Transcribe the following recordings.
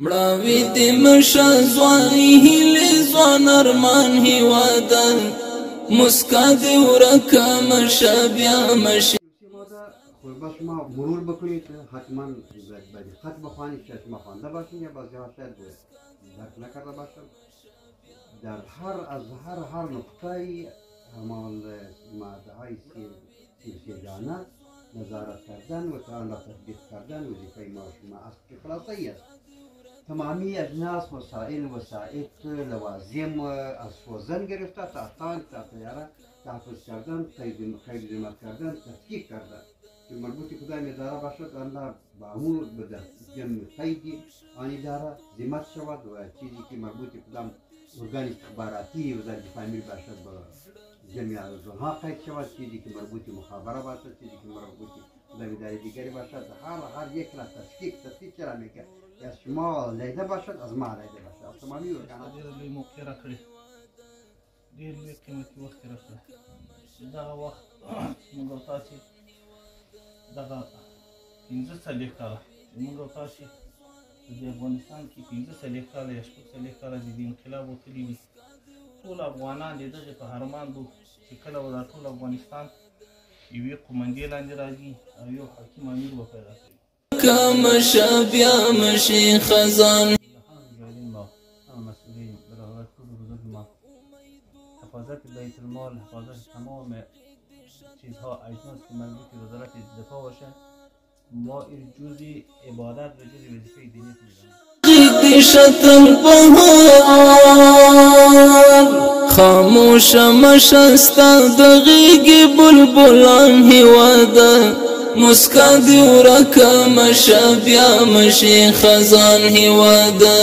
مړاوي دې مشه ځواني هیلې ځوان ارمان هیواده مسکا دې ورکه مشه بیا مشه بس ما مرور بکنید حتما به دقت بخوانید که شما خوانده باشید یا بعضی ها شاید درک نکرده باشم. در هر نقطه همان ماده های سیاستگانه نظارت کردن و آن را تطبیق کردن وظیفه ما شما است که خلاصه است. تمامی اجناس وسائط لوازم از سوزن گرفته تا تانک تا طیاره تحفظ کردن خیلی زحمت کردن تحقیق کردن که مربوط کدام اداره باشد آن را معمول به جمع قید آن اداره ذمت شود و چیزی که مربوط کدام ارگان استخباراتی وزارت دفاع ملی باشد به جمع ارزونها قید شود، چیزی که مربوط مخابره باشد، چیزی که مربوط کدام اداره دیگری باشد، هر یک را تفکیک چرا میکرد یا شما لیده باشد از ما لیده باشد از تمامی ارگانات ډېر موقع راکړې ډېر لوی قیمتي وخت یې راکړی. دغه وخت موږ او تاسې دغه 15 کاله چې موږ او تاسې په دې افغانستان کې 15 کاله یا 16 کاله د دې انقلاب وتلي وي، ټول افغانان د دغې په ارمان وو چې کله به دا ټول افغانستان یوې قومندې لاندې راځي او یو حاکم امیر به پیدا کوي. مشه بیا مشه خزان مسئولین برای کل بزرگ ما حفاظت بیت المال، حفاظت تمام چیزها اجناس که مربوط به وزارت دفاع باشه، ما این جزء عبادت و جزء وظیفه دینی میدونیم. شتل بهار خاموش مشستا دغیگی بلبلان هیواده مسکا دی ورکه مشه بیا مشه خزان هیواده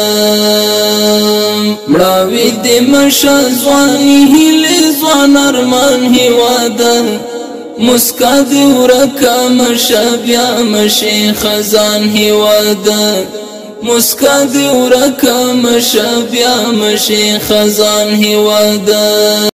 مړاوي دې مشه ځواني هیلې ځوان ارمان هیواده مسکا دی ورکه مشه بیا مشه خزان هیواده مسکا دی ورکه مشه بیا مشه خزان هیواده.